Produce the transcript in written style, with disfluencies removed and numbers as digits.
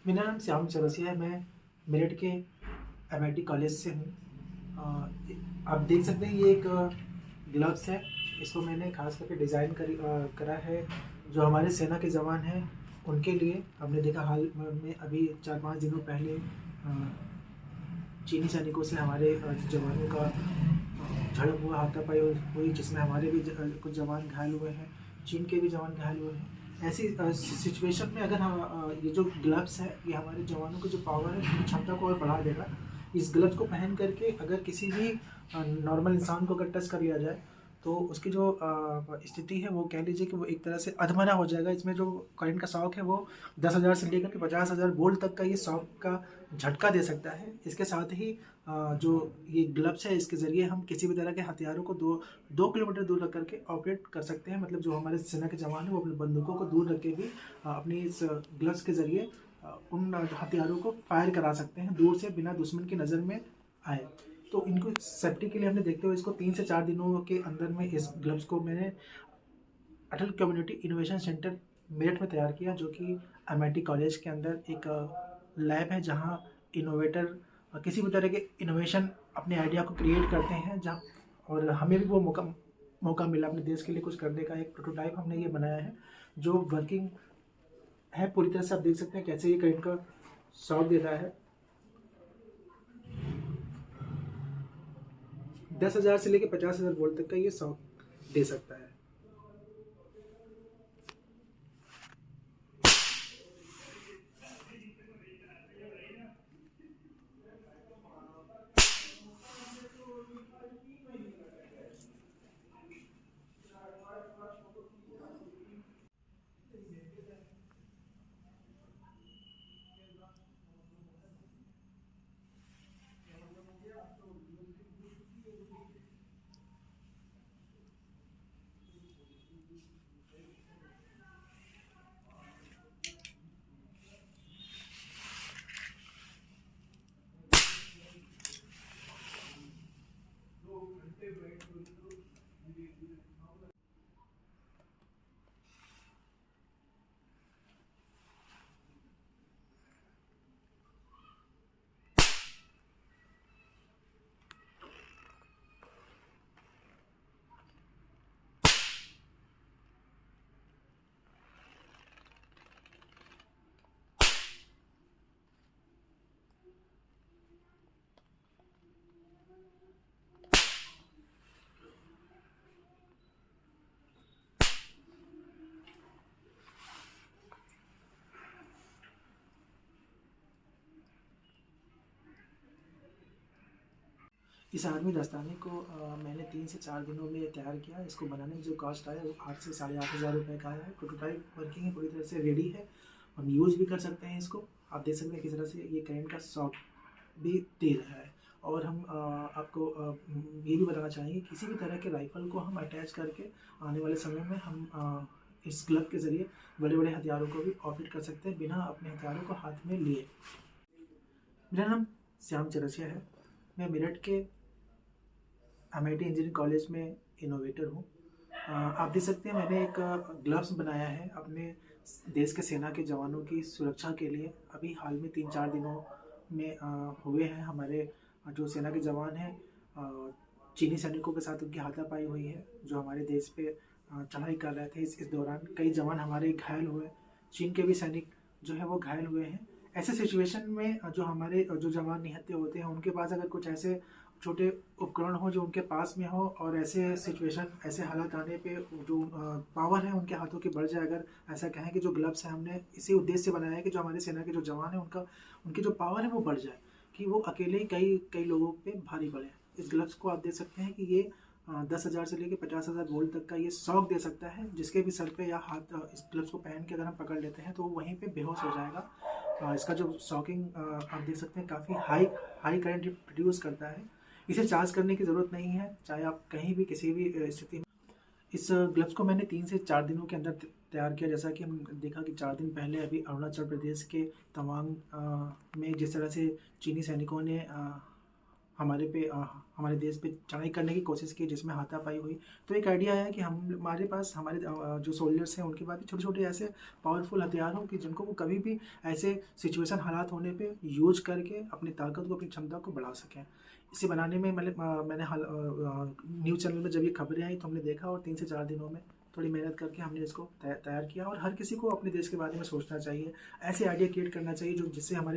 मेरा नाम श्याम चौरसिया है। मैं मेरठ के एमआईटी कॉलेज से हूँ। आप देख सकते हैं ये एक ग्लव्स है। इसको मैंने खास करके डिज़ाइन करा है जो हमारे सेना के जवान हैं उनके लिए। हमने देखा हाल में अभी 4-5 दिनों पहले चीनी सैनिकों से हमारे जवानों का झड़प हुआ, हाथापाई हुई, जिसमें हमारे भी कुछ जवान घायल हुए हैं, चीन के भी जवान घायल हुए हैं। ऐसी सिचुएशन में अगर हम ये जो ग्लव्स है ये हमारे जवानों की जो पावर है उनकी क्षमता को और बढ़ा देगा। इस ग्लव्स को पहन करके अगर किसी भी नॉर्मल इंसान को अगर टच कर लिया जाए तो उसकी जो स्थिति है वो कह लीजिए कि वो एक तरह से अधमरा हो जाएगा। इसमें जो करंट का शॉक है वो 10,000 से लेकर के 50,000 वोल्ट तक का ये शॉक का झटका दे सकता है। इसके साथ ही जो ये ग्लव्स है इसके ज़रिए हम किसी भी तरह के हथियारों को 2 किलोमीटर दूर रख करके ऑपरेट कर सकते हैं। मतलब जो हमारे सेना के जवान हैं वो अपनी बंदूकों को दूर रख के भी अपनी इस ग्लव्स के ज़रिए उन हथियारों को फायर करा सकते हैं दूर से, बिना दुश्मन की नज़र में आए। तो इनको सेफ्टी के लिए हमने देखते हुए इसको 3 से 4 दिनों के अंदर में इस ग्लव्स को मैंने अटल कम्युनिटी इनोवेशन सेंटर मेरठ में तैयार किया, जो कि एमआईटी कॉलेज के अंदर एक लैब है जहां इनोवेटर किसी भी तरह के इनोवेशन अपने आइडिया को क्रिएट करते हैं। जहाँ और हमें भी वो मौका मिला अपने देश के लिए कुछ करने का। एक प्रोटोटाइप हमने ये बनाया है जो वर्किंग है पूरी तरह से। आप देख सकते हैं कैसे ये करंट का शॉक दे रहा है। 10,000 से लेकर 50,000 वोल्ट तक का ये शॉक दे सकता है। इस आर्मी दस्ताने को मैंने 3 से 4 दिनों में तैयार किया। इसको बनाने में जो कॉस्ट आया वो 8 से 8,500 रुपये का आया है। प्रोटोटाइप वर्किंग है, पूरी तरह से रेडी है। हम यूज़ भी कर सकते हैं इसको। आप देख सकते हैं किस तरह से ये करंट का शॉक भी दे रहा है। और हम आपको ये भी बताना चाहेंगे किसी भी तरह के राइफल को हम अटैच करके आने वाले समय में हम इस ग्लव के ज़रिए बड़े बड़े हथियारों को भी ऑपरेट कर सकते हैं बिना अपने हथियारों को हाथ में लिए। मेरा नाम श्याम चौरसिया है। मैं मेरठ के एमआईटी इंजीनियरिंग कॉलेज में इनोवेटर हूँ। आप देख सकते हैं मैंने एक ग्लव्स बनाया है अपने देश के सेना के जवानों की सुरक्षा के लिए। अभी हाल में 3-4 दिनों में हुए हैं। हमारे जो सेना के जवान हैं चीनी सैनिकों के साथ उनकी हाथापाई हुई है, जो हमारे देश पे चढ़ाई कर रहे थे। इस दौरान कई जवान हमारे घायल हुए। चीन के भी सैनिक जो है वो घायल हुए हैं। ऐसे सिचुएशन में जो हमारे जो जवान निहत्थे होते हैं उनके पास अगर कुछ ऐसे छोटे उपकरण हो जो उनके पास में हो और ऐसे सिचुएशन, ऐसे हालात आने पे जो पावर है उनके हाथों की बढ़ जाए। अगर ऐसा कहें कि जो ग्लव्स हैं हमने इसी उद्देश्य से बनाया है कि जो हमारे सेना के जो जवान हैं उनकी जो पावर है वो बढ़ जाए, कि वो अकेले ही कई कई लोगों पे भारी पड़े। इस ग्लव्स को आप देख सकते हैं कि ये 10,000 से लेकर 50,000 वोल्ट तक का ये शॉक दे सकता है। जिसके भी सर पे या हाथ इस ग्लव्स को पहन के अगर हम पकड़ लेते हैं तो वो वहीं पे बेहोश हो जाएगा। इसका जो शॉकिंग आप देख सकते हैं काफ़ी हाई करंट प्रोड्यूस करता है। इसे चार्ज करने की ज़रूरत नहीं है, चाहे आप कहीं भी किसी भी स्थिति में। इस ग्लव्स को मैंने 3 से 4 दिनों के अंदर तैयार किया। जैसा कि हम देखा कि 4 दिन पहले अभी अरुणाचल प्रदेश के तवांग में जिस तरह से चीनी सैनिकों ने हमारे देश पे चढ़ाई करने की कोशिश की, जिसमें हाथापाई हुई। तो एक आइडिया आया कि हमारे पास हमारे जो सोल्जर्स हैं उनके पास भी छोटे छोटे ऐसे पावरफुल हथियार हों कि जिनको वो कभी भी ऐसे सिचुएशन हालात होने पे यूज करके अपनी ताकत को, अपनी क्षमता को बढ़ा सकें। इसे बनाने में मैंने न्यूज़ चैनल में जब ये खबरें आई तो हमने देखा, और 3 से 4 दिनों में थोड़ी मेहनत करके हमने इसको तैयार किया। और हर किसी को अपने देश के बारे में सोचना चाहिए, ऐसे आइडिया क्रिएट करना चाहिए जो जिससे हमारे